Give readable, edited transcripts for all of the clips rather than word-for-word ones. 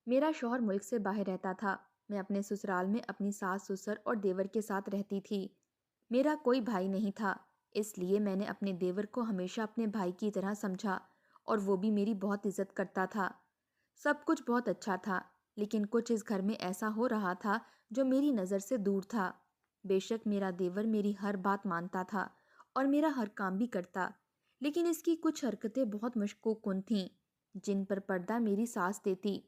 میرا شوہر ملک سے باہر رہتا تھا۔ میں اپنے سسرال میں اپنی ساس سسر اور دیور کے ساتھ رہتی تھی۔ میرا کوئی بھائی نہیں تھا، اس لیے میں نے اپنے دیور کو ہمیشہ اپنے بھائی کی طرح سمجھا اور وہ بھی میری بہت عزت کرتا تھا۔ سب کچھ بہت اچھا تھا، لیکن کچھ اس گھر میں ایسا ہو رہا تھا جو میری نظر سے دور تھا۔ بے شک میرا دیور میری ہر بات مانتا تھا اور میرا ہر کام بھی کرتا، لیکن اس کی کچھ حرکتیں بہت مشکوک کن تھیں جن پر پردہ میری ساس دیتی۔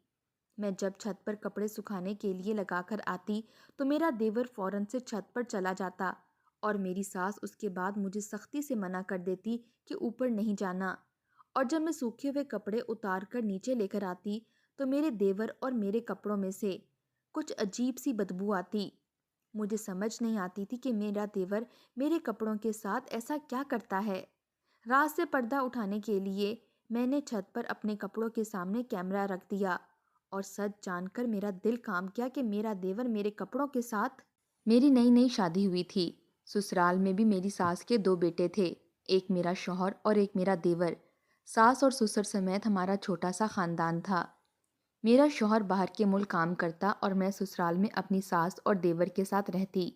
میں جب چھت پر کپڑے سکھانے کے لیے لگا کر آتی تو میرا دیور فوراً سے چھت پر چلا جاتا اور میری ساس اس کے بعد مجھے سختی سے منع کر دیتی کہ اوپر نہیں جانا، اور جب میں سوکھے ہوئے کپڑے اتار کر نیچے لے کر آتی تو میرے دیور اور میرے کپڑوں میں سے کچھ عجیب سی بدبو آتی۔ مجھے سمجھ نہیں آتی تھی کہ میرا دیور میرے کپڑوں کے ساتھ ایسا کیا کرتا ہے۔ رات سے پردہ اٹھانے کے لیے میں نے چھت پر اپنے کپڑوں کے سامنے کیمرہ رکھ دیا اور سچ جان کر میرا دل کام کیا کہ میرا دیور میرے کپڑوں کے ساتھ… میری نئی نئی شادی ہوئی تھی۔ سسرال میں بھی میری ساس کے 2 بیٹے تھے، ایک میرا شوہر اور ایک میرا دیور۔ ساس اور سسر سمیت ہمارا چھوٹا سا خاندان تھا۔ میرا شوہر باہر کے ملک کام کرتا اور میں سسرال میں اپنی ساس اور دیور کے ساتھ رہتی۔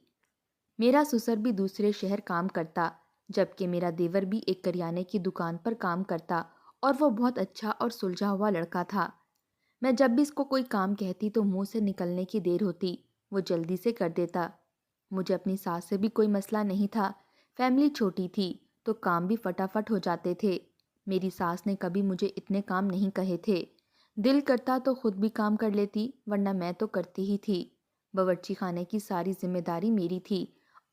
میرا سسر بھی دوسرے شہر کام کرتا، جبکہ میرا دیور بھی ایک کریانے کی دکان پر کام کرتا اور وہ بہت اچھا اور سلجھا ہوا لڑکا تھا۔ میں جب بھی اس کو کوئی کام کہتی تو منہ سے نکلنے کی دیر ہوتی، وہ جلدی سے کر دیتا۔ مجھے اپنی ساس سے بھی کوئی مسئلہ نہیں تھا، فیملی چھوٹی تھی تو کام بھی فٹافٹ ہو جاتے تھے۔ میری ساس نے کبھی مجھے اتنے کام نہیں کہے تھے۔ دل کرتا تو خود بھی کام کر لیتی، ورنہ میں تو کرتی ہی تھی۔ باورچی خانے کی ساری ذمہ داری میری تھی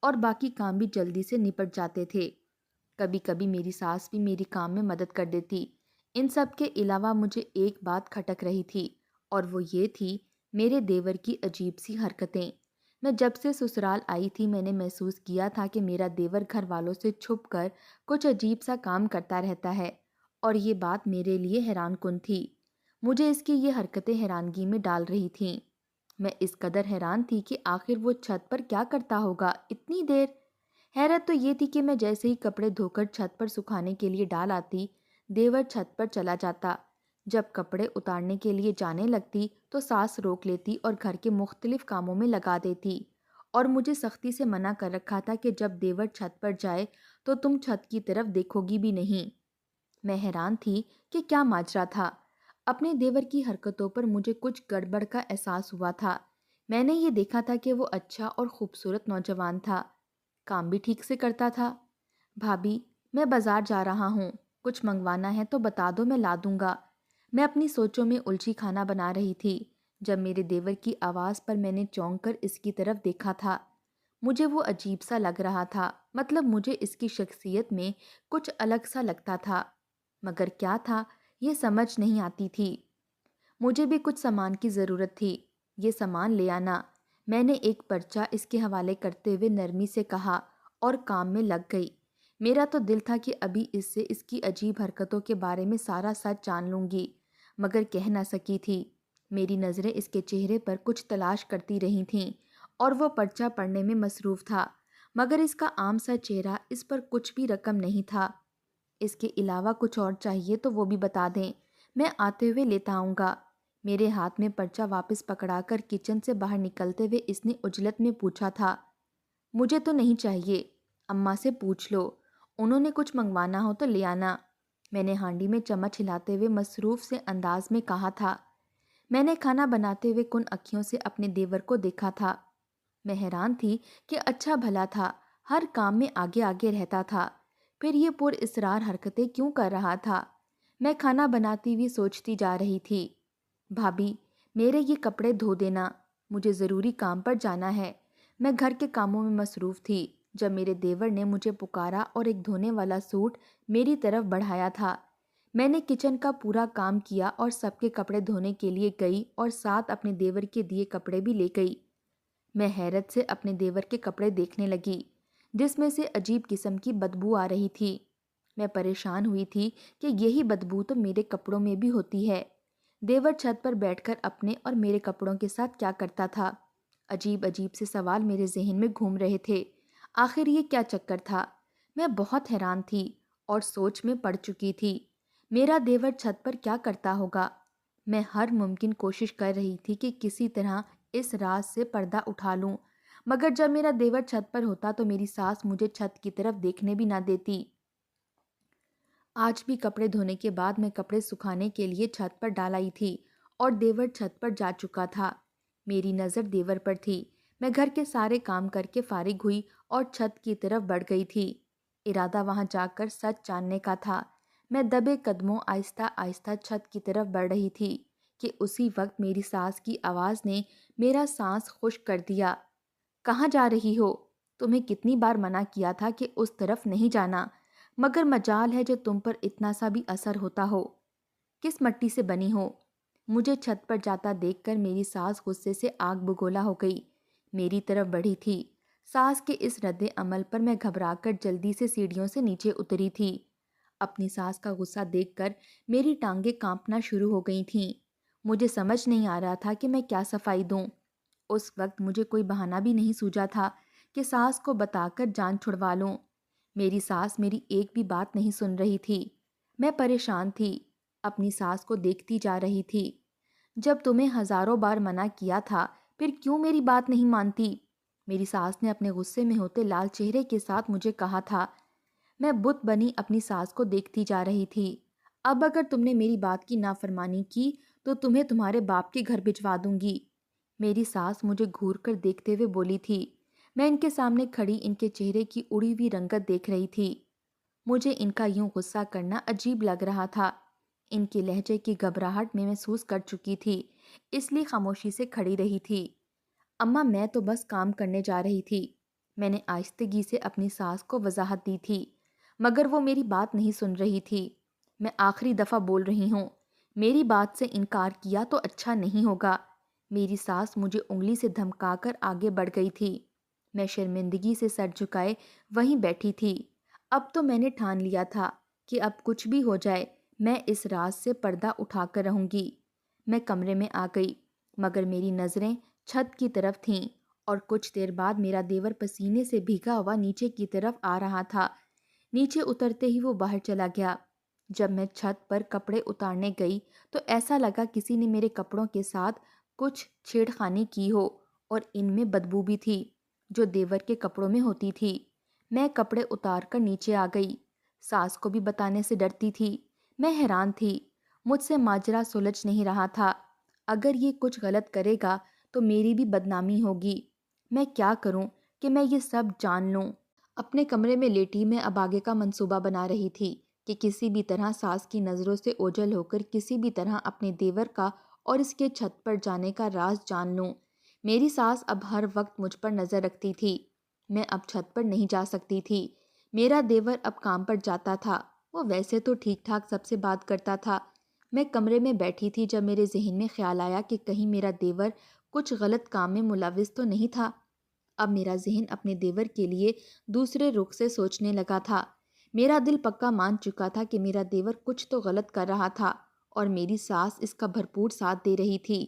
اور باقی کام بھی جلدی سے نپٹ جاتے تھے۔ کبھی کبھی میری ساس بھی میری کام میں مدد کر دیتی۔ ان سب کے علاوہ مجھے ایک بات کھٹک رہی تھی اور وہ یہ تھی میرے دیور کی عجیب سی حرکتیں۔ میں جب سے سسرال آئی تھی میں نے محسوس کیا تھا کہ میرا دیور گھر والوں سے چھپ کر کچھ عجیب سا کام کرتا رہتا ہے، اور یہ بات میرے لیے حیران کن تھی۔ مجھے اس کی یہ حرکتیں حیرانگی میں ڈال رہی تھیں۔ میں اس قدر حیران تھی کہ آخر وہ چھت پر کیا کرتا ہوگا اتنی دیر۔ حیرت تو یہ تھی کہ میں جیسے ہی کپڑے دھو کر چھت پر سکھانے کے لیے ڈال آتی، دیور چھت پر چلا جاتا۔ جب کپڑے اتارنے کے لیے جانے لگتی تو ساس روک لیتی اور گھر کے مختلف کاموں میں لگا دیتی، اور مجھے سختی سے منع کر رکھا تھا کہ جب دیور چھت پر جائے تو تم چھت کی طرف دیکھو گی بھی نہیں۔ میں حیران تھی کہ کیا ماجرا تھا۔ اپنے دیور کی حرکتوں پر مجھے کچھ گڑبڑ کا احساس ہوا تھا۔ میں نے یہ دیکھا تھا کہ وہ اچھا اور خوبصورت نوجوان تھا، کام بھی ٹھیک سے کرتا تھا۔ بھابھی، میں بازار جا رہا ہوں، کچھ منگوانا ہے تو بتا دو، میں لا دوں گا۔ میں اپنی سوچوں میں الجھی کھانا بنا رہی تھی جب میرے دیور کی آواز پر میں نے چونک کر اس کی طرف دیکھا تھا۔ مجھے وہ عجیب سا لگ رہا تھا، مطلب مجھے اس کی شخصیت میں کچھ الگ سا لگتا تھا، مگر کیا تھا یہ سمجھ نہیں آتی تھی۔ مجھے بھی کچھ سامان کی ضرورت تھی، یہ سامان لے آنا۔ میں نے ایک پرچہ اس کے حوالے کرتے ہوئے نرمی سے کہا اور کام میں لگ گئی۔ میرا تو دل تھا کہ ابھی اس سے اس کی عجیب حرکتوں کے بارے میں سارا سچ جان لوں گی، مگر کہہ نہ سکی تھی۔ میری نظریں اس کے چہرے پر کچھ تلاش کرتی رہی تھیں اور وہ پرچہ پڑھنے میں مصروف تھا، مگر اس کا عام سا چہرہ، اس پر کچھ بھی رقم نہیں تھا۔ اس کے علاوہ کچھ اور چاہیے تو وہ بھی بتا دیں، میں آتے ہوئے لیتا آؤں گا۔ میرے ہاتھ میں پرچہ واپس پکڑا کر کچن سے باہر نکلتے ہوئے اس نے عجلت میں پوچھا تھا، مجھے تو نہیں چاہیے، اماں سے پوچھ لو، انہوں نے کچھ منگوانا ہو تو لے آنا۔ میں نے ہانڈی میں چمچ ہلاتے ہوئے مصروف سے انداز میں کہا تھا۔ میں نے کھانا بناتے ہوئے کن اکھیوں سے اپنے دیور کو دیکھا تھا۔ میں حیران تھی کہ اچھا بھلا تھا، ہر کام میں آگے آگے رہتا تھا، پھر یہ پر اصرار حرکتیں کیوں کر رہا تھا؟ میں کھانا بناتی ہوئی سوچتی جا رہی تھی۔ بھابھی، میرے یہ کپڑے دھو دینا، مجھے ضروری کام پر جانا ہے۔ میں گھر کے کاموں میں مصروف تھی جب میرے دیور نے مجھے پکارا اور ایک دھونے والا سوٹ میری طرف بڑھایا تھا۔ میں نے کچن کا پورا کام کیا اور سب کے کپڑے دھونے کے لیے گئی اور ساتھ اپنے دیور کے دیے کپڑے بھی لے گئی۔ میں حیرت سے اپنے دیور کے کپڑے دیکھنے لگی جس میں سے عجیب قسم کی بدبو آ رہی تھی۔ میں پریشان ہوئی تھی کہ یہی بدبو تو میرے کپڑوں میں بھی ہوتی ہے۔ دیور چھت پر بیٹھ کر اپنے اور میرے کپڑوں کے ساتھ کیا کرتا تھا؟ عجیب عجیب سے سوال میرے ذہن میں گھوم رہے تھے۔ آخر یہ کیا چکر تھا؟ میں بہت حیران تھی اور سوچ میں پڑ چکی تھی۔ میرا دیور چھت پر کیا کرتا ہوگا؟ میں ہر ممکن کوشش کر رہی تھی کہ کسی طرح اس راز سے پردہ اٹھا لوں، مگر جب میرا دیور چھت پر ہوتا تو میری ساس مجھے چھت کی طرف دیکھنے بھی نہ دیتی۔ آج بھی کپڑے دھونے کے بعد میں کپڑے سکھانے کے لیے چھت پر ڈال آئی تھی اور دیور چھت پر جا چکا تھا۔ میری نظر دیور پر تھی۔ میں گھر کے سارے کام کر کے فارغ ہوئی اور چھت کی طرف بڑھ گئی تھی۔ ارادہ وہاں جا کر سچ جاننے کا تھا۔ میں دبے قدموں آہستہ آہستہ چھت کی طرف بڑھ رہی تھی کہ اسی وقت میری ساس کی آواز نے میرا سانس خشک کر دیا۔ کہاں جا رہی ہو؟ تمہیں کتنی بار منع کیا تھا کہ اس طرف نہیں جانا، مگر مجال ہے جو تم پر اتنا سا بھی اثر ہوتا ہو۔ کس مٹی سے بنی ہو؟ مجھے چھت پر جاتا دیکھ کر میری ساس غصے سے آگ بگولا ہو گئی۔ میری طرف بڑھی تھی۔ ساس کے اس رد عمل پر میں گھبرا کر جلدی سے سیڑھیوں سے نیچے اتری تھی۔ اپنی ساس کا غصہ دیکھ کر میری ٹانگیں کانپنا شروع ہو گئی تھیں۔ مجھے سمجھ نہیں آ رہا تھا کہ میں کیا صفائی دوں۔ اس وقت مجھے کوئی بہانہ بھی نہیں سوجا تھا کہ ساس کو بتا کر جان چھڑوا لوں۔ میری ساس میری ایک بھی بات نہیں سن رہی تھی۔ میں پریشان تھی، اپنی ساس کو دیکھتی جا رہی تھی۔ جب تمہیں ہزاروں بار منع کیا تھا، پھر کیوں میری بات نہیں مانتی؟ میری ساس نے اپنے غصے میں ہوتے لال چہرے کے ساتھ مجھے کہا تھا۔ میں بت بنی اپنی ساس کو دیکھتی جا رہی تھی۔ اب اگر تم نے میری بات کی نافرمانی کی تو تمہیں تمہارے باپ کے گھر بھجوا دوں گی۔ میری ساس مجھے گھور کر دیکھتے ہوئے بولی تھی۔ میں ان کے سامنے کھڑی ان کے چہرے کی اڑی ہوئی رنگت دیکھ رہی تھی۔ مجھے ان کا یوں غصہ کرنا عجیب لگ رہا تھا۔ ان کے لہجے کی گھبراہٹ میں محسوس کر چکی تھی، اس لیے خاموشی سے کھڑی رہی تھی۔ اماں، میں تو بس کام کرنے جا رہی تھی، میں نے آہستگی سے اپنی ساس کو وضاحت دی تھی، مگر وہ میری بات نہیں سن رہی تھی۔ میں آخری دفعہ بول رہی ہوں، میری بات سے انکار کیا تو اچھا نہیں ہوگا۔ میری ساس مجھے انگلی سے دھمکا کر آگے بڑھ گئی تھی۔ میں شرمندگی سے سر جھکائے وہیں بیٹھی تھی۔ اب تو میں نے ٹھان لیا تھا کہ اب کچھ بھی ہو جائے میں اس راز سے پردہ اٹھا کر رہوں گی۔ میں کمرے میں آ گئی، مگر میری نظریں چھت کی طرف تھیں اور کچھ دیر بعد میرا دیور پسینے سے بھیگا ہوا نیچے کی طرف آ رہا تھا۔ نیچے اترتے ہی وہ باہر چلا گیا۔ جب میں چھت پر کپڑے اتارنے گئی تو ایسا لگا کسی نے میرے کپڑوں کے ساتھ کچھ چھیڑ خانی کی ہو، اور ان میں بدبو بھی تھی جو دیور کے کپڑوں میں ہوتی تھی۔ میں کپڑے اتار کر نیچے آ گئی۔ ساس کو بھی بتانے سے ڈرتی تھی۔ میں حیران تھی، مجھ سے ماجرا سلجھ نہیں رہا تھا۔ اگر یہ کچھ غلط کرے گا تو میری بھی بدنامی ہوگی۔ میں کیا کروں کہ میں یہ سب جان لوں؟ اپنے کمرے میں لیٹی میں اب آگے کا منصوبہ بنا رہی تھی کہ کسی بھی طرح ساس کی نظروں سے اوجھل ہو کر کسی بھی طرح اپنے دیور کا اور اس کے چھت پر جانے کا راز جان لوں۔ میری ساس اب ہر وقت مجھ پر نظر رکھتی تھی۔ میں اب چھت پر نہیں جا سکتی تھی۔ میرا دیور اب کام پر جاتا تھا۔ وہ ویسے تو ٹھیک ٹھاک سب سے بات کرتا تھا۔ میں کمرے میں بیٹھی تھی جب میرے ذہن میں خیال آیا کہ کہیں میرا دیور کچھ غلط کام میں ملوث تو نہیں تھا۔ اب میرا ذہن اپنے دیور کے لیے دوسرے رخ سے سوچنے لگا تھا۔ میرا دل پکا مان چکا تھا کہ میرا دیور کچھ تو غلط کر رہا تھا اور میری ساس اس کا بھرپور ساتھ دے رہی تھی۔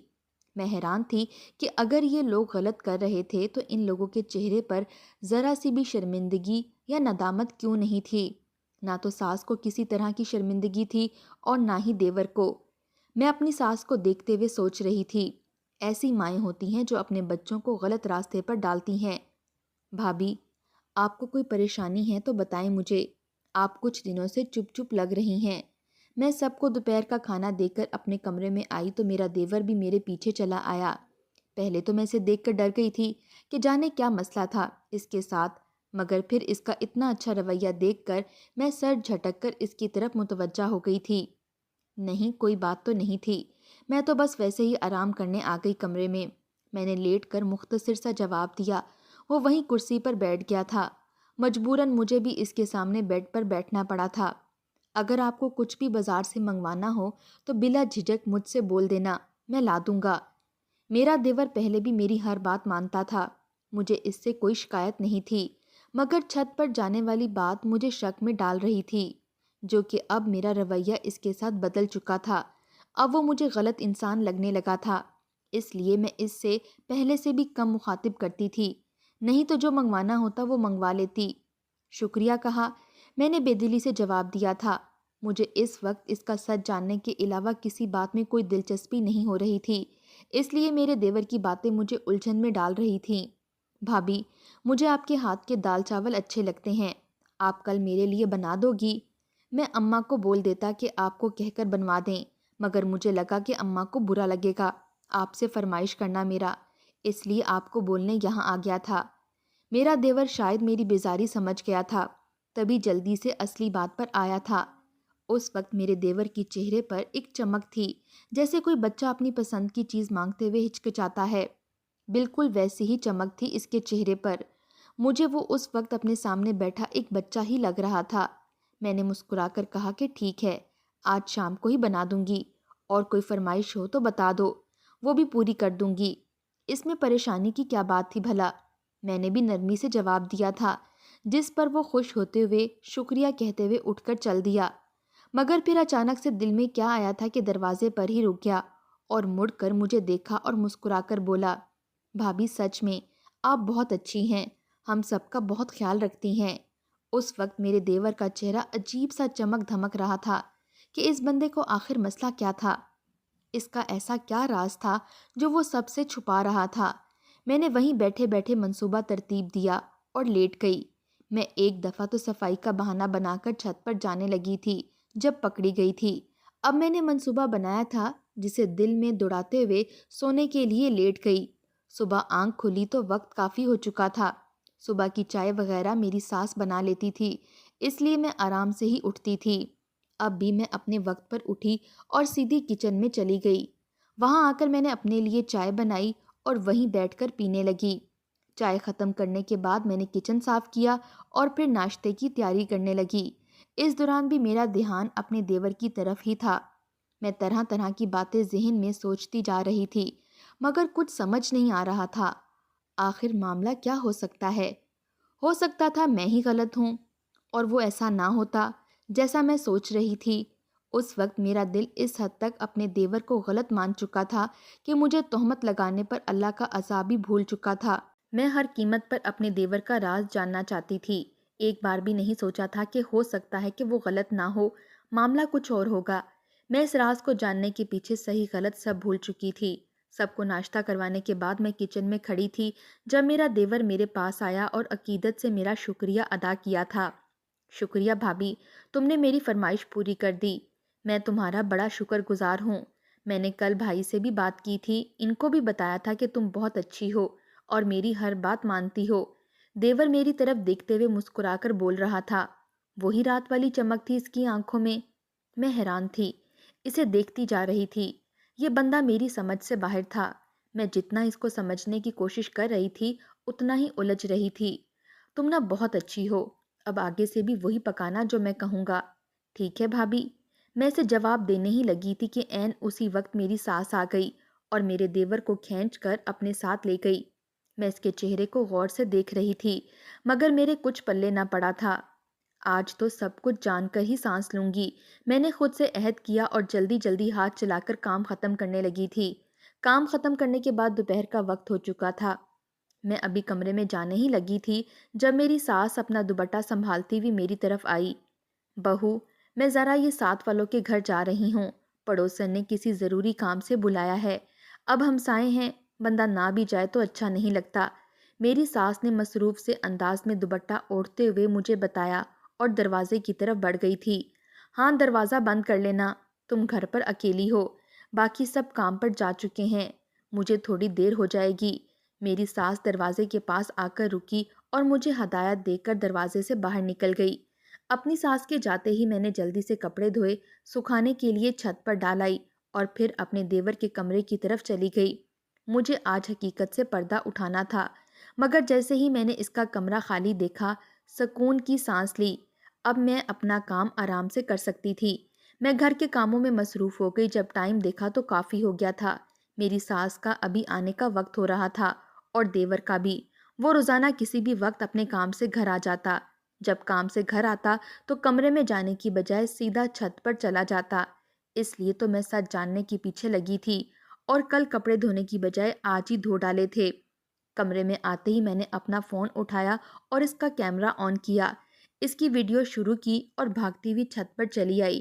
میں حیران تھی کہ اگر یہ لوگ غلط کر رہے تھے تو ان لوگوں کے چہرے پر ذرا سی بھی شرمندگی یا ندامت کیوں نہیں تھی؟ نہ تو ساس کو کسی طرح کی شرمندگی تھی اور نہ ہی دیور کو۔ میں اپنی ساس کو دیکھتے ہوئے سوچ رہی تھی، ایسی مائیں ہوتی ہیں جو اپنے بچوں کو غلط راستے پر ڈالتی ہیں۔ بھابھی، آپ کو کوئی پریشانی ہے تو بتائیں مجھے۔ آپ کچھ دنوں سے چپ چپ لگ رہی ہیں۔ میں سب کو دوپہر کا کھانا دے کر اپنے کمرے میں آئی تو میرا دیور بھی میرے پیچھے چلا آیا۔ پہلے تو میں اسے دیکھ کر ڈر گئی تھی کہ جانے کیا مسئلہ تھا اس کے ساتھ، مگر پھر اس کا اتنا اچھا رویہ دیکھ کر میں سر جھٹک کر اس کی طرف متوجہ ہو گئی تھی۔ نہیں، کوئی بات تو نہیں تھی، میں تو بس ویسے ہی آرام کرنے آ گئی کمرے میں۔ میں نے لیٹ کر مختصر سا جواب دیا۔ وہ وہیں کرسی پر بیٹھ گیا تھا۔ مجبوراً مجھے بھی اس کے سامنے بیڈ پر بیٹھنا پڑا تھا۔ اگر آپ کو کچھ بھی بازار سے منگوانا ہو تو بلا جھجک مجھ سے بول دینا، میں لا دوں گا۔ میرا دیور پہلے بھی میری ہر بات مانتا تھا، مجھے اس سے کوئی شکایت نہیں تھی، مگر چھت پر جانے والی بات مجھے شک میں ڈال رہی تھی، جو کہ اب میرا رویہ اس کے ساتھ بدل چکا تھا۔ اب وہ مجھے غلط انسان لگنے لگا تھا، اس لیے میں اس سے پہلے سے بھی کم مخاطب کرتی تھی، نہیں تو جو منگوانا ہوتا وہ منگوا لیتی۔ شکریہ کہا، میں نے بے دلی سے جواب دیا تھا۔ مجھے اس وقت اس کا سچ جاننے کے علاوہ کسی بات میں کوئی دلچسپی نہیں ہو رہی تھی، اس لیے میرے دیور کی باتیں مجھے الجھن میں ڈال رہی تھیں۔ بھابھی، مجھے آپ کے ہاتھ کے دال چاول اچھے لگتے ہیں، آپ کل میرے لیے بنا دو گی؟ میں اماں کو بول دیتا کہ آپ کو کہہ کر بنوا دیں، مگر مجھے لگا کہ اماں کو برا لگے گا آپ سے فرمائش کرنا میرا، اس لیے آپ کو بولنے یہاں آ گیا تھا۔ میرا دیور شاید میری بیزاری سمجھ گیا تھا، تبھی جلدی سے اصلی بات پر آیا تھا۔ اس وقت میرے دیور کی چہرے پر ایک چمک تھی، جیسے کوئی بچہ اپنی پسند کی چیز مانگتے ہوئے ہچکچاتا ہے۔ بالکل ویسی ہی چمک تھی اس کے چہرے پر۔ مجھے وہ اس وقت اپنے سامنے بیٹھا ایک بچہ ہی لگ رہا تھا۔ میں نے مسکرا کر کہا کہ ٹھیک ہے، آج شام کو ہی بنا دوں گی، اور کوئی فرمائش ہو تو بتا دو، وہ بھی پوری کر دوں گی۔ اس میں پریشانی کی کیا بات تھی بھلا؟ میں نے بھی نرمی سے جواب دیا تھا، جس پر وہ خوش ہوتے ہوئے شکریہ کہتے ہوئے اٹھ کر چل دیا۔ مگر پھر اچانک سے دل میں کیا آیا تھا کہ دروازے پر ہی رک گیا اور مڑ کر مجھے دیکھا اور مسکرا کر بولا، بھابھی سچ میں آپ بہت اچھی ہیں، ہم سب کا بہت خیال رکھتی ہیں۔ اس وقت میرے دیور کا چہرہ عجیب سا چمک دھمک رہا تھا کہ اس بندے کو آخر مسئلہ کیا تھا، اس کا ایسا کیا راز تھا جو وہ سب سے چھپا رہا تھا۔ میں نے وہیں بیٹھے بیٹھے منصوبہ ترتیب دیا اور لیٹ گئی۔ میں ایک دفعہ تو صفائی کا بہانہ بنا کر چھت پر جانے لگی تھی جب پکڑی گئی تھی۔ اب میں نے منصوبہ بنایا تھا جسے دل میں دوڑاتے ہوئے سونے کے لیے لیٹ گئی۔ صبح آنکھ کھلی تو وقت کافی ہو چکا تھا۔ صبح کی چائے وغیرہ میری ساس بنا لیتی تھی، اس لیے میں آرام سے ہی اٹھتی تھی۔ اب بھی میں اپنے وقت پر اٹھی اور سیدھی کچن میں چلی گئی۔ وہاں آ کر میں نے اپنے لیے چائے بنائی اور وہیں بیٹھ کر پینے لگی۔ چائے ختم کرنے کے بعد میں نے کچن صاف کیا اور پھر ناشتے کی تیاری کرنے لگی۔ اس دوران بھی میرا دھیان اپنے دیور کی طرف ہی تھا۔ میں طرح طرح کی باتیں ذہن میں سوچتی جا رہی تھی، مگر کچھ سمجھ نہیں آ رہا تھا۔ آخر معاملہ کیا ہو سکتا ہے؟ ہو سکتا تھا میں ہی غلط ہوں، اور وہ ایسا نہ ہوتا جیسا میں سوچ رہی تھی۔ اس وقت میرا دل اس حد تک اپنے دیور کو غلط مان چکا تھا کہ مجھے تہمت لگانے پر اللہ کا عذاب بھی بھول چکا تھا۔ میں ہر قیمت پر اپنے دیور کا راز جاننا چاہتی تھی۔ ایک بار بھی نہیں سوچا تھا کہ ہو سکتا ہے کہ وہ غلط نہ ہو، معاملہ کچھ اور ہوگا۔ میں اس راز کو جاننے کے پیچھے صحیح غلط سب بھول چکی تھی۔ سب کو ناشتہ کروانے کے بعد میں کچن میں کھڑی تھی جب میرا دیور میرے پاس آیا اور عقیدت سے میرا شکریہ ادا کیا تھا۔ شکریہ بھابھی، تم نے میری فرمائش پوری کر دی، میں تمہارا بڑا شکر گزار ہوں۔ میں نے کل بھائی سے بھی بات کی تھی، ان کو بھی بتایا تھا کہ تم بہت اچھی ہو اور میری ہر بات مانتی ہو۔ دیور میری طرف دیکھتے ہوئے مسکرا کر بول رہا تھا۔ وہی رات والی چمک تھی اس کی آنکھوں میں۔ میں حیران تھی، اسے دیکھتی جا رہی تھی۔ یہ بندہ میری سمجھ سے باہر تھا۔ میں جتنا اس کو سمجھنے کی کوشش کر رہی تھی اتنا ہی الجھ رہی تھی۔ تم نہ بہت اچھی ہو، اب آگے سے بھی وہی پکانا جو میں کہوں گا۔ ٹھیک ہے بھابھی، میں اسے جواب دینے ہی لگی تھی کہ عین اسی وقت میری ساس آ گئی اور میرے دیور کو کھینچ کر اپنے ساتھ لے گئی۔ میں اس کے چہرے کو غور سے دیکھ رہی تھی، مگر میرے کچھ پلے نہ پڑا تھا۔ آج تو سب کچھ جان کر ہی سانس لوں گی، میں نے خود سے عہد کیا اور جلدی جلدی ہاتھ چلا کر کام ختم کرنے لگی تھی۔ کام ختم کرنے کے بعد دوپہر کا وقت ہو چکا تھا۔ میں ابھی کمرے میں جانے ہی لگی تھی جب میری ساس اپنا دوپٹہ سنبھالتی ہوئی میری طرف آئی۔ بہو، میں ذرا یہ ساتھ والوں کے گھر جا رہی ہوں، پڑوسن نے کسی ضروری کام سے بلایا ہے، اب ہمسائے ہیں، بندہ نہ بھی جائے تو اچھا نہیں لگتا۔ میری ساس نے مصروف سے انداز میں دوپٹہ اوڑھتے ہوئے مجھے بتایا اور دروازے کی طرف بڑھ گئی تھی۔ ہاں، دروازہ بند کر لینا، تم گھر پر اکیلی ہو، باقی سب کام پر جا چکے ہیں، مجھے تھوڑی دیر ہو جائے گی۔ میری ساس دروازے کے پاس آ کر رکی اور مجھے ہدایت دے کر دروازے سے باہر نکل گئی۔ اپنی ساس کے جاتے ہی میں نے جلدی سے کپڑے دھوئے، سکھانے کے لیے چھت پر ڈال آئی اور پھر اپنے دیور کے کمرے کی طرف چلی گئی۔ مجھے آج حقیقت سے پردہ اٹھانا تھا، مگر جیسے ہی میں نے اس کا کمرہ خالی دیکھا، سکون کی سانس لی۔ اب میں اپنا کام آرام سے کر سکتی تھی۔ میں گھر کے کاموں میں مصروف ہو گئی، جب ٹائم دیکھا تو کافی ہو گیا تھا۔ میری ساس کا ابھی آنے کا وقت ہو رہا تھا اور دیور کا بھی۔ وہ روزانہ کسی بھی وقت اپنے کام سے گھر آ جاتا۔ جب کام سے گھر آتا تو کمرے میں جانے کی بجائے سیدھا چھت پر چلا جاتا۔ اس لیے تو میں سچ جاننے کے پیچھے لگی تھی اور کل کپڑے دھونے کی بجائے آج ہی دھو ڈالے تھے۔ کمرے میں آتے ہی میں نے اپنا فون اٹھایا اور اس کا کیمرہ آن کیا، اس کی ویڈیو شروع کی اور بھاگتی ہوئی چھت پر چلی آئی۔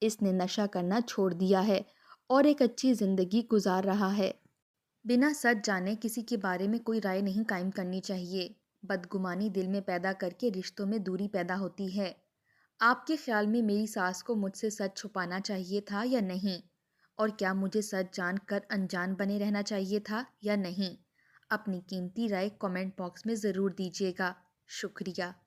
اس نے نشہ کرنا چھوڑ دیا ہے اور ایک اچھی زندگی گزار رہا ہے۔ بنا سچ جانے کسی کے بارے میں کوئی رائے نہیں قائم کرنی چاہیے۔ بدگمانی دل میں پیدا کر کے رشتوں میں دوری پیدا ہوتی ہے۔ آپ کے خیال میں میری ساس کو مجھ سے سچ چھپانا چاہیے تھا یا نہیں؟ اور کیا مجھے سچ جان کر انجان بنے رہنا چاہیے تھا یا نہیں؟ اپنی قیمتی رائے کمنٹ باکس میں ضرور دیجیے گا۔ شکریہ۔